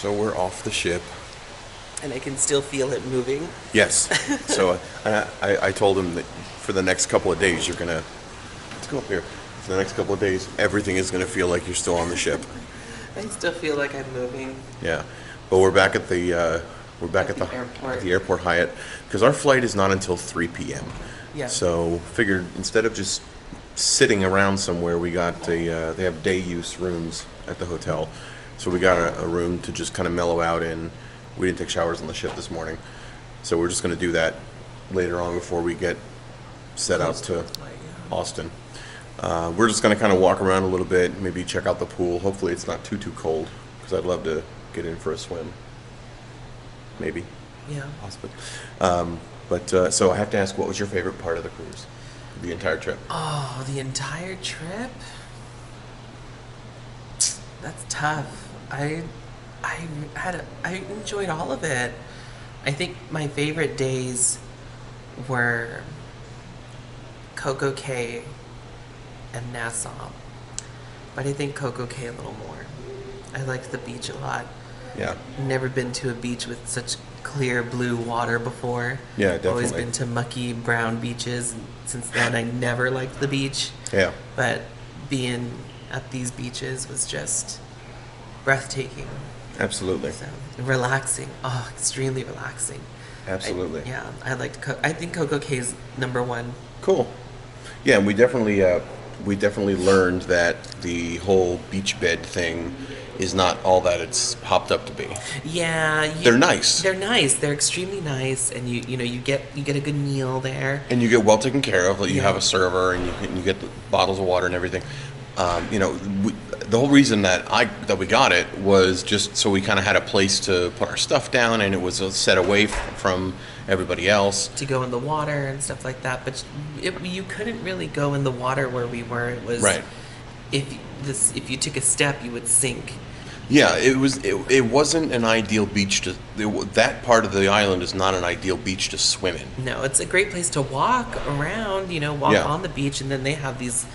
So we're off the ship. And I can still feel it moving. Yes. So I told him that for the next couple of days you're gonna let's go up here. For the next couple of days, everything is gonna feel like you're still on the ship. I still feel like I'm moving. Yeah. But we're back at the airport. at the airport Hyatt because our flight is not until 3 p.m. Yeah. So figured instead of just sitting around somewhere, we got they have day use rooms at the hotel. So we got a room to just kind of mellow out in. We didn't take showers on the ship this morning, so we're just going to do that later on before we get set out to Austin. We're just going to kind of walk around a little bit, maybe check out the pool. Hopefully it's not too cold, because I'd love to get in for a swim. Maybe. Yeah. Possibly. So I have to ask, what was your favorite part of the cruise? The entire trip? Oh, the entire trip? That's tough. I enjoyed all of it. I think my favorite days were Coco Cay and Nassau. But I think Coco Cay a little more. I liked the beach a lot. Yeah. Never been to a beach with such clear blue water before. Yeah, definitely. Always been to mucky brown beaches. Since then, I never liked the beach. Yeah. But being at these beaches was just breathtaking. Absolutely. So relaxing. Oh, extremely relaxing. Absolutely. I think Coco Cay is number one. Cool. Yeah, and we definitely learned that the whole beach bed thing is not all that it's popped up to be. Yeah, They're nice. They're nice. They're extremely nice, and you get a good meal there. And you get well taken care of. Like you Yeah. have a server, and you get the bottles of water and everything. The whole reason that we got it was just so we kind of had a place to put our stuff down, and it was set away from everybody else. To go in the water and stuff like that, but you couldn't really go in the water where we were. It was Right. If you took a step, you would sink. Yeah, it wasn't an ideal beach that part of the island is not an ideal beach to swim in. No, it's a great place to walk around. Walk Yeah. on the beach, and then they have these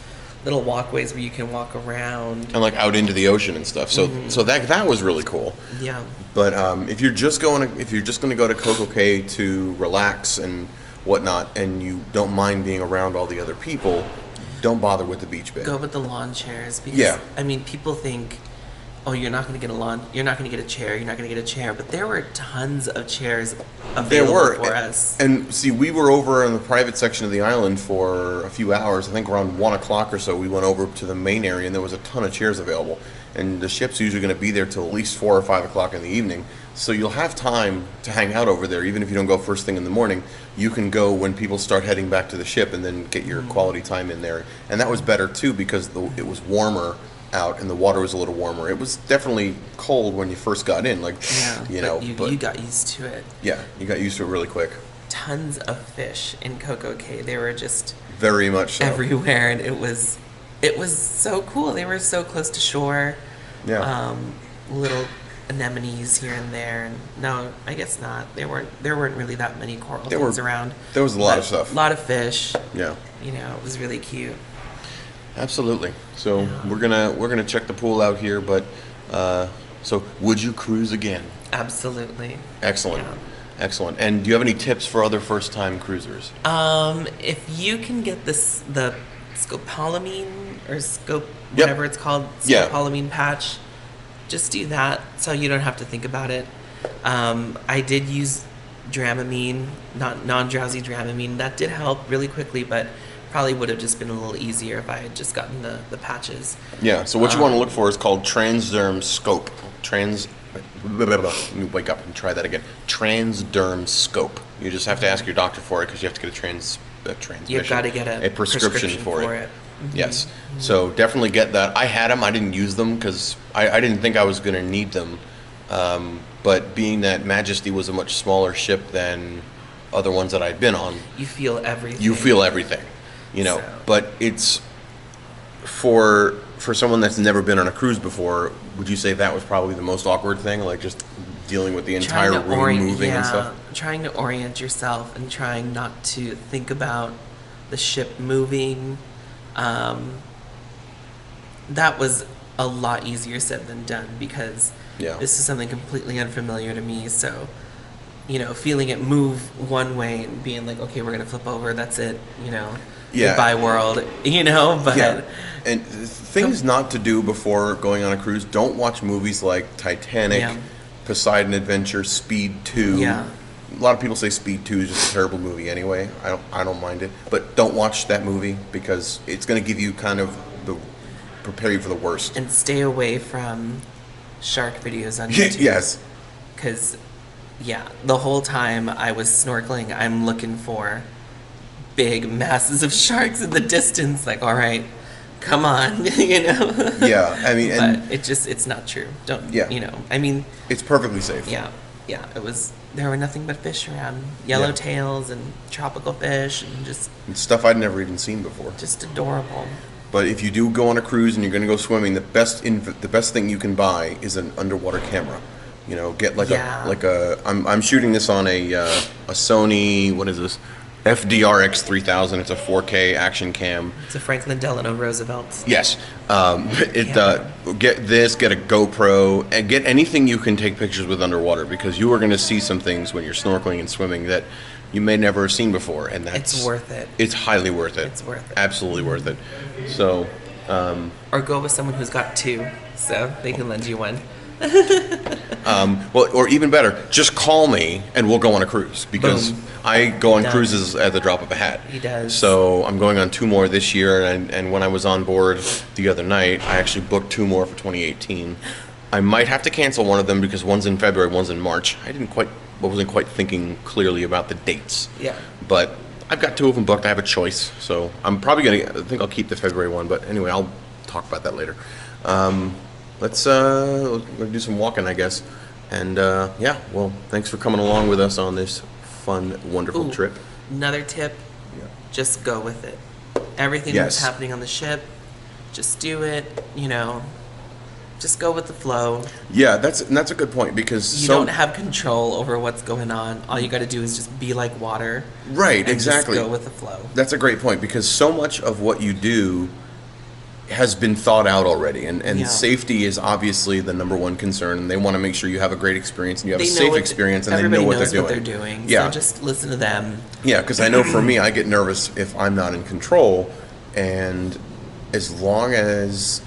little walkways where you can walk around. And like out into the ocean and stuff. So that was really cool. Yeah. But if you're just going to go to Coco Cay to relax and whatnot, and you don't mind being around all the other people, don't bother with the beach bed. Go with the lawn chairs because Yeah. I mean people think, oh, you're not going to get a lawn, you're not going to get a chair, you're not going to get a chair, but there were tons of chairs available for us. And see, we were over in the private section of the island for a few hours. I think around 1 o'clock or so, we went over to the main area, and there was a ton of chairs available. And the ship's usually going to be there till at least 4 or 5 o'clock in the evening. So you'll have time to hang out over there, even if you don't go first thing in the morning. You can go when people start heading back to the ship, and then get your quality time in there. And that was better too because it was warmer out and the water was a little warmer. It was definitely cold when you first got in, But you got used to it. Yeah, you got used to it really quick. Tons of fish in Coco Cay. They were just Very much so. everywhere, and it was so cool. They were so close to shore. Yeah. Little anemones here and there, and no, I guess not. There weren't really that many coral things around. There was a lot of stuff. A lot of fish. Yeah. It was really cute. Absolutely. So we're gonna check the pool out here, but so would you cruise again? Absolutely. Excellent. Yeah. Excellent. And do you have any tips for other first-time cruisers? If you can get the scopolamine or Yep. whatever it's called, Yeah. scopolamine patch, just do that so you don't have to think about it. I did use Dramamine, not non-drowsy Dramamine. That did help really quickly, but probably would have just been a little easier if I had just gotten the patches. Yeah. So what you want to look for is called Transderm Scope. Let me wake up and try that again. Transderm Scope. You just have to ask your doctor for it because you have to get a transmission. You've got to get a prescription for it. Mm-hmm. Yes. So definitely get that. I had them. I didn't use them because I didn't think I was going to need them. But being that Majesty was a much smaller ship than other ones that I'd been on, You feel everything. you feel everything, So. But it's for someone that's never been on a cruise before. Would you say that was probably the most awkward thing, like just dealing with the entire room moving and stuff? Trying to orient yourself and trying not to think about the ship moving. That was a lot easier said than done because Yeah. this is something completely unfamiliar to me. So, feeling it move one way and being like, okay, we're gonna flip over. That's it. Yeah. Goodbye world. But Yeah. And things not to do before going on a cruise, don't watch movies like Titanic, Yeah. Poseidon Adventure, Speed 2. Yeah. A lot of people say Speed 2 is just a terrible movie anyway. I don't mind it. But don't watch that movie because it's going to give you kind of prepare you for the worst. and stay away from shark videos on YouTube. Yes. Because, the whole time I was snorkeling, I'm looking for big masses of sharks in the distance. Like, all right, come on, Yeah. I mean, and But it's not true. Don't, Yeah. I mean, it's perfectly safe. yeah, there were nothing but fish around. Yellowtails and tropical fish and It's stuff I'd never even seen before. just adorable. But if you do go on a cruise and you're going to go swimming, the best thing you can buy is an underwater camera. Get like Yeah. I'm shooting this on a Sony, what is this? FDRX 3000. It's a 4K action cam. It's a Franklin Delano Roosevelt. Yes. Yeah. Get this, get a GoPro, and get anything you can take pictures with underwater because you are going to see some things when you're snorkeling and swimming that you may never have seen before, and that's It's worth it. It's highly worth it. It's worth it. Absolutely worth it. So, Or go with someone who's got two, so they can lend you one. well, or even better, just call me and we'll go on a cruise because Boom. I go on Done. cruises at the drop of a hat. He does. So I'm going on 2 more this year, and when I was on board the other night, I actually booked 2 more for 2018. I might have to cancel one of them because one's in February, one's in March. Wasn't quite thinking clearly about the dates. Yeah. But I've got 2 of them booked. I have a choice, so I think I'll keep the February one. But anyway, I'll talk about that later. Let's do some walking, I guess. And well, thanks for coming along with us on this fun, wonderful Ooh, trip. Another tip, Yeah. just go with it. Everything Yes. that's happening on the ship, just do it, just go with the flow. Yeah, that's a good point because You don't have control over what's going on. All you got to do is just be like water. Right, and exactly. Just go with the flow. That's a great point because so much of what you do has been thought out already, and Yeah. safety is obviously the number one concern, and they want to make sure you have a great experience and you have They a know safe what experience, and they everybody know what knows they're what doing. they're doing. Yeah, So just listen to them. yeah, because I know for me, I get nervous if I'm not in control, and as long as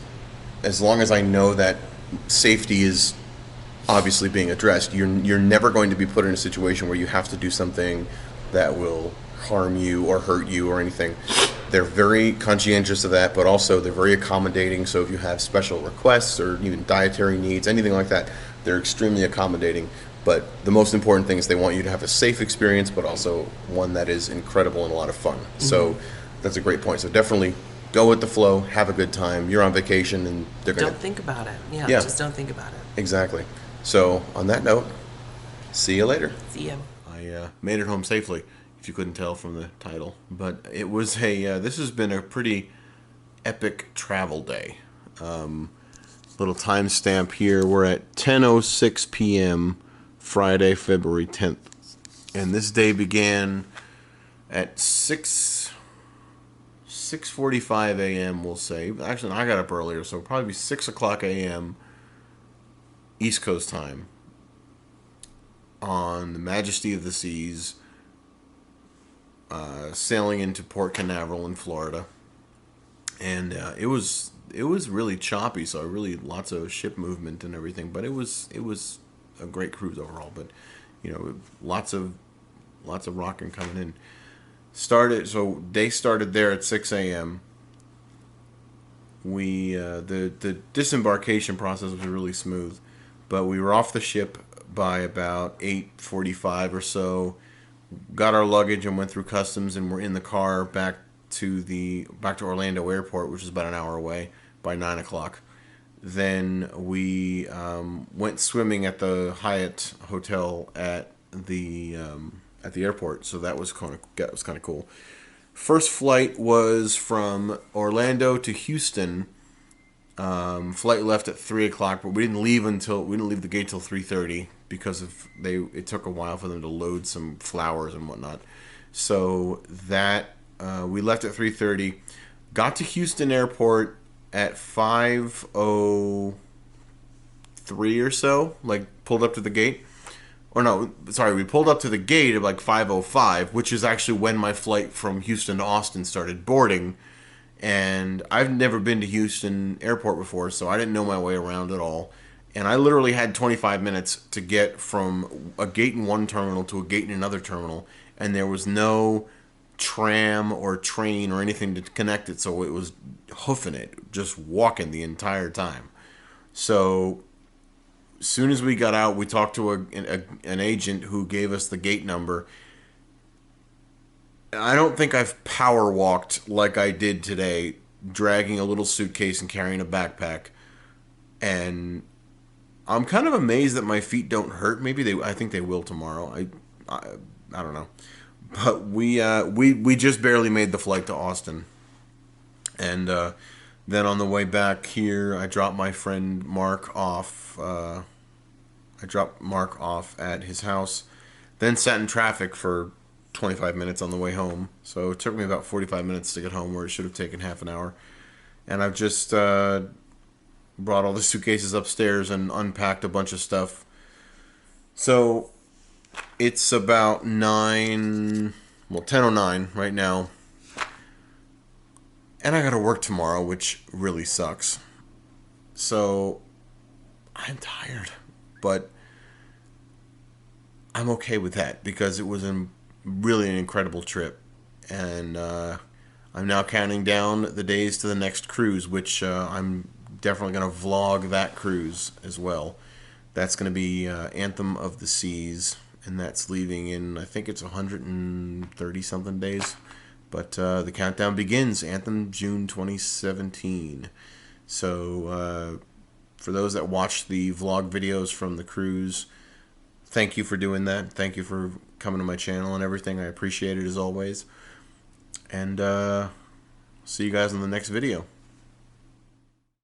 I know that safety is obviously being addressed, you're never going to be put in a situation where you have to do something that will harm you or hurt you or anything. They're very conscientious of that, but also they're very accommodating. So if you have special requests or even dietary needs, anything like that, they're extremely accommodating. But the most important thing is they want you to have a safe experience, but also one that is incredible and a lot of fun. So that's a great point. So definitely go with the flow, have a good time. You're on vacation, and they're going Don't to... think about it. Yeah, Yeah. just don't think about it. Exactly. So on that note, see you later. See ya. I made it home safely, if you couldn't tell from the title. But it was this has been a pretty epic travel day. Little timestamp here. We're at 10:06 p.m. Friday, February 10th. And this day began at 6:45 a.m., we'll say. Actually, I got up earlier, so it'll probably be 6 o'clock a.m. East Coast time on the Majesty of the Seas, sailing into Port Canaveral in Florida, and it was really choppy, so really lots of ship movement and everything. But it was a great cruise overall. But lots of rocking coming in. Day started there at 6 a.m. We the disembarkation process was really smooth, but we were off the ship by about 8:45 or so. Got our luggage and went through customs, and we're in the car back to Orlando Airport, which is about an hour away, by 9 o'clock. Then we went swimming at the Hyatt Hotel at the airport, so that was kind of cool. First flight was from Orlando to Houston. Flight left at 3 o'clock, but we didn't leave the gate till 3:30 because it took a while for them to load some flowers and whatnot. So that we left at 3:30, got to Houston Airport at 5:03 or so, like pulled up to the gate. Or no, sorry, we pulled up to the gate at like 5:05, which is actually when my flight from Houston to Austin started boarding. And I've never been to Houston Airport before, so I didn't know my way around at all. And I literally had 25 minutes to get from a gate in one terminal to a gate in another terminal, and there was no tram or train or anything to connect it, so it was hoofing it, just walking the entire time. So as soon as we got out, we talked to an agent who gave us the gate number. I don't think I've power walked like I did today, dragging a little suitcase and carrying a backpack. And I'm kind of amazed that my feet don't hurt. Maybe they. I think they will tomorrow. I don't know. But we just barely made the flight to Austin, and then on the way back here, I dropped my friend Mark off. I dropped Mark off at his house, then sat in traffic for 25 minutes on the way home. So it took me about 45 minutes to get home, where it should have taken half an hour. And I've just brought all the suitcases upstairs and unpacked a bunch of stuff. So it's about 10:09 right now. And I gotta work tomorrow, which really sucks. So I'm tired. But I'm okay with that because it was really an incredible trip. And I'm now counting down the days to the next cruise, which I'm definitely going to vlog that cruise as well. That's going to be Anthem of the Seas, and that's leaving in, I think it's 130 something days. But the countdown begins, Anthem June 2017. So for those that watch the vlog videos from the cruise, thank you for doing that. Thank you for coming to my channel and everything. I appreciate it as always. And see you guys in the next video.